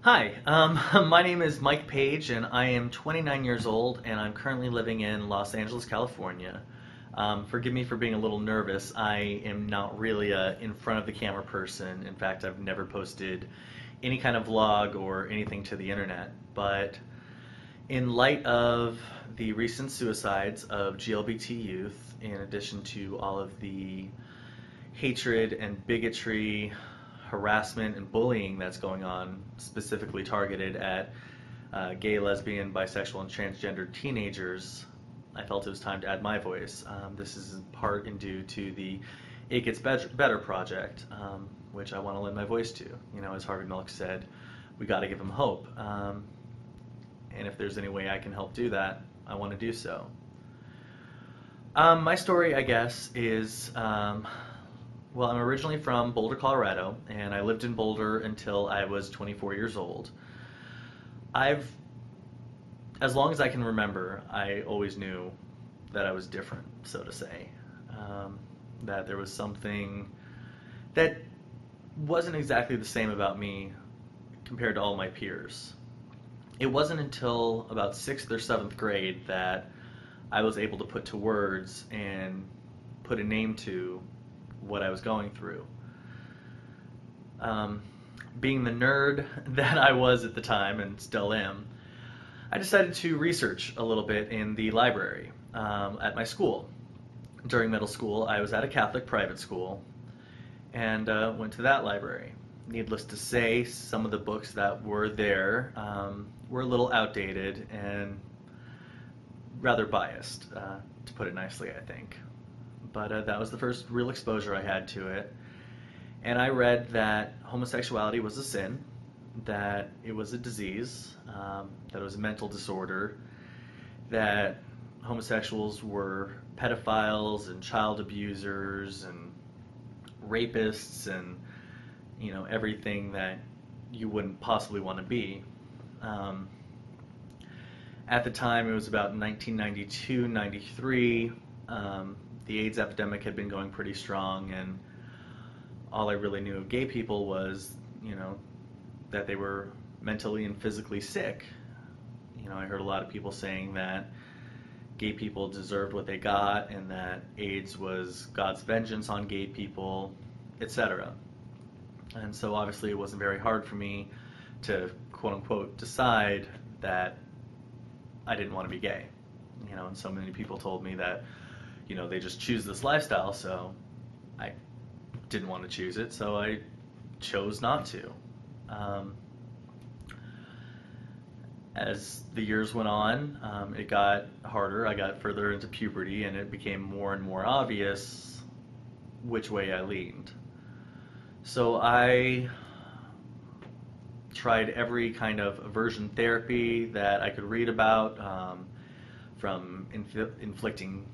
Hi, my name is Mike Page, and I am 29 years old, and I'm currently living in Los Angeles, California. Forgive me for being a little nervous. I am not really a in front of the camera person. In fact, I've never posted any kind of vlog or anything to the internet. But in light of the recent suicides of GLBT youth, in addition to all of the hatred and bigotry, harassment and bullying that's going on, specifically targeted at gay, lesbian, bisexual, and transgender teenagers, I felt it was time to add my voice. This is in part in due to the It Gets Better project, which I want to lend my voice to. You know, as Harvey Milk said, we got to give them hope. And if there's any way I can help do that, I want to do so. My story, I guess, is well, I'm originally from Boulder, Colorado, and I lived in Boulder until I was 24 years old. I've, as long as I can remember, I always knew that I was different, so to say. That there was something that wasn't exactly the same about me compared to all my peers. It wasn't until about sixth or seventh grade that I was able to put to words and put a name to what I was going through. Um, Being the nerd that I was at the time and still am, I decided to research a little bit in the library at my school. During middle school, I was at a Catholic private school and went to that library. Needless to say, some of the books that were there were a little outdated and rather biased, to put it nicely, I think. But that was the first real exposure I had to it. And I read that homosexuality was a sin, that it was a disease, that it was a mental disorder, that homosexuals were pedophiles and child abusers and rapists and everything that you wouldn't possibly want to be. Um, at the time, it was about 1992, 93. The AIDS epidemic had been going pretty strong, and all I really knew of gay people was, that they were mentally and physically sick. I heard a lot of people saying that gay people deserved what they got and that AIDS was God's vengeance on gay people, etc. And so obviously it wasn't very hard for me to quote unquote decide that I didn't want to be gay. And so many people told me that, they just choose this lifestyle, so I didn't want to choose it, so I chose not to. Um, as the years went on, it got harder. I got further into puberty, and it became more and more obvious which way I leaned. So I tried every kind of aversion therapy that I could read about, from inflicting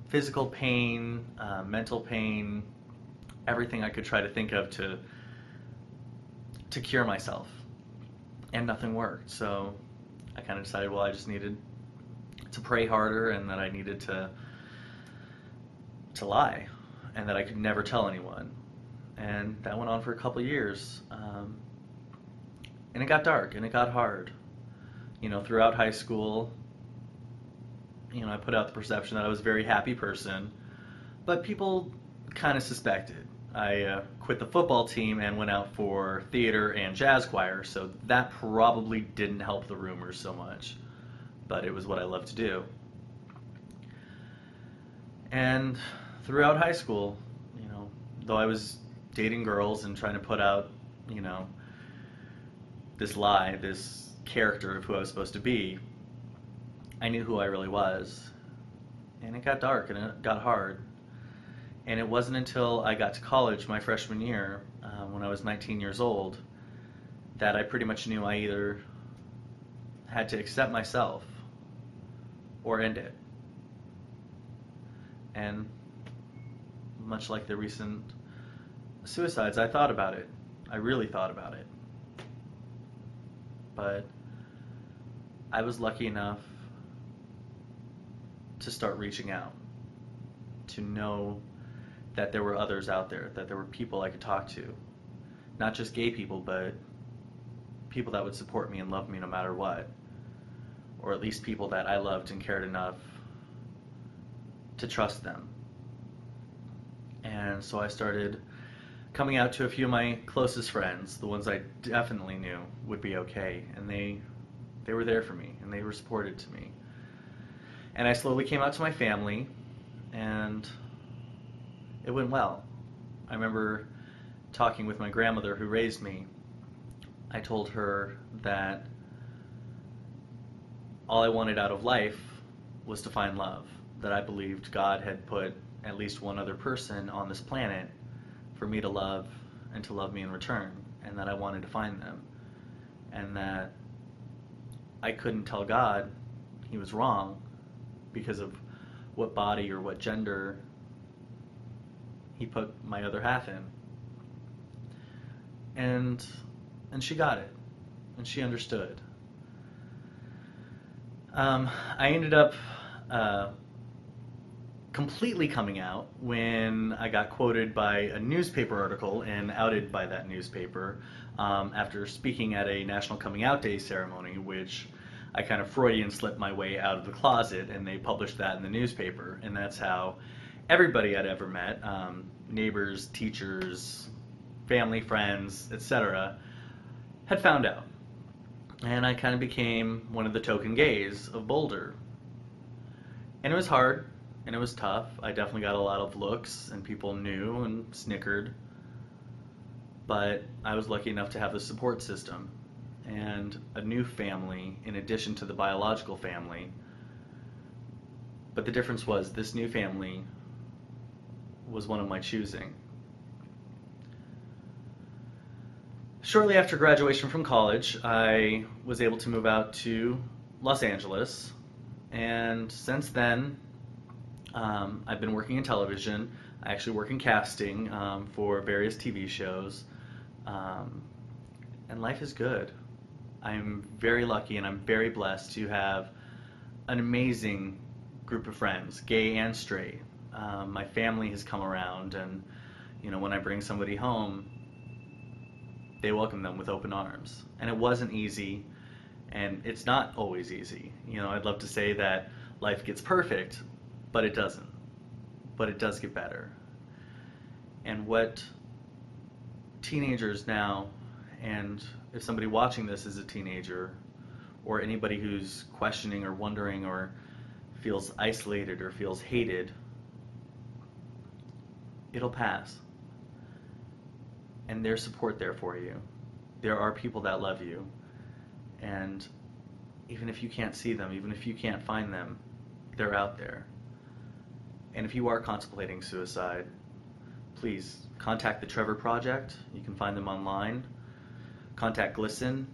physical pain, mental pain, everything I could try to think of to cure myself, and nothing worked. So I kind of decided, well, I just needed to pray harder, and that I needed to lie, and that I could never tell anyone. And that went on for a couple years, and it got dark and it got hard. Throughout high school, I put out the perception that I was a very happy person, but people kind of suspected. I quit the football team and went out for theater and jazz choir, so that probably didn't help the rumors so much, but it was what I loved to do. And throughout high school, though I was dating girls and trying to put out, you know, this lie, this character of who I was supposed to be, I knew who I really was. And it got dark and it got hard. And it wasn't until I got to college my freshman year, when I was 19 years old, that I pretty much knew I either had to accept myself or end it. And much like the recent suicides, I thought about it. I really thought about it. But I was lucky enough to start reaching out, to know that there were others out there, that there were people I could talk to. Not just gay people, but people that would support me and love me no matter what, or at least people that I loved and cared enough to trust them. And so I started coming out to a few of my closest friends, the ones I definitely knew would be okay, and they were there for me and they were supportive to me. And I slowly came out to my family, and it went well. I remember talking with my grandmother who raised me. I told her that all I wanted out of life was to find love, that I believed God had put at least one other person on this planet for me to love and to love me in return, and that I wanted to find them, and that I couldn't tell God he was wrong because of what body or what gender he put my other half in. And she got it, and she understood. I ended up completely coming out when I got quoted by a newspaper article and outed by that newspaper after speaking at a National Coming Out Day ceremony, which I kind of Freudian slipped my way out of the closet, and they published that in the newspaper. And that's how everybody I'd ever met, neighbors, teachers, family, friends, etc., had found out. And I kind of became one of the token gays of Boulder. And it was hard, and it was tough. I definitely got a lot of looks, and people knew and snickered. But I was lucky enough to have the support system and a new family in addition to the biological family. But the difference was this new family was one of my choosing. Shortly after graduation from college, I was able to move out to Los Angeles, and since then, I've been working in television. I actually work in casting for various TV shows, and life is good. I'm very lucky and I'm very blessed to have an amazing group of friends, gay and straight. My family has come around, and when I bring somebody home, they welcome them with open arms. And it wasn't easy, and it's not always easy. I'd love to say that life gets perfect, but it doesn't. But it does get better. And what teenagers now, and if somebody watching this is a teenager, or anybody who's questioning or wondering or feels isolated or feels hated, it'll pass. And there's support there for you. There are people that love you. And even if you can't see them, even if you can't find them, they're out there. And if you are contemplating suicide, please contact the Trevor Project. You can find them online. Contact GLSEN.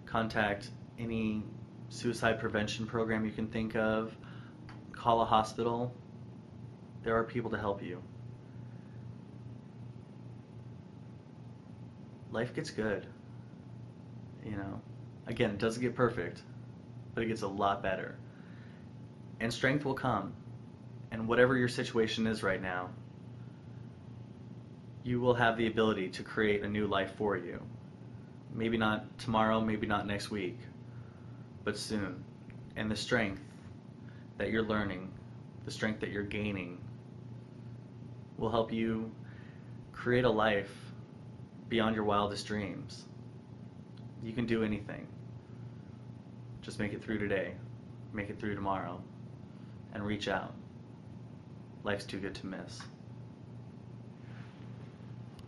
Contact any suicide prevention program you can think of. Call a hospital. There are people to help you. Life gets good. Again, it doesn't get perfect, but it gets a lot better. And strength will come. And whatever your situation is right now, you will have the ability to create a new life for you. Maybe not tomorrow, maybe not next week, but soon. And the strength that you're learning, the strength that you're gaining, will help you create a life beyond your wildest dreams. You can do anything. Just make it through today, make it through tomorrow, and reach out. Life's too good to miss.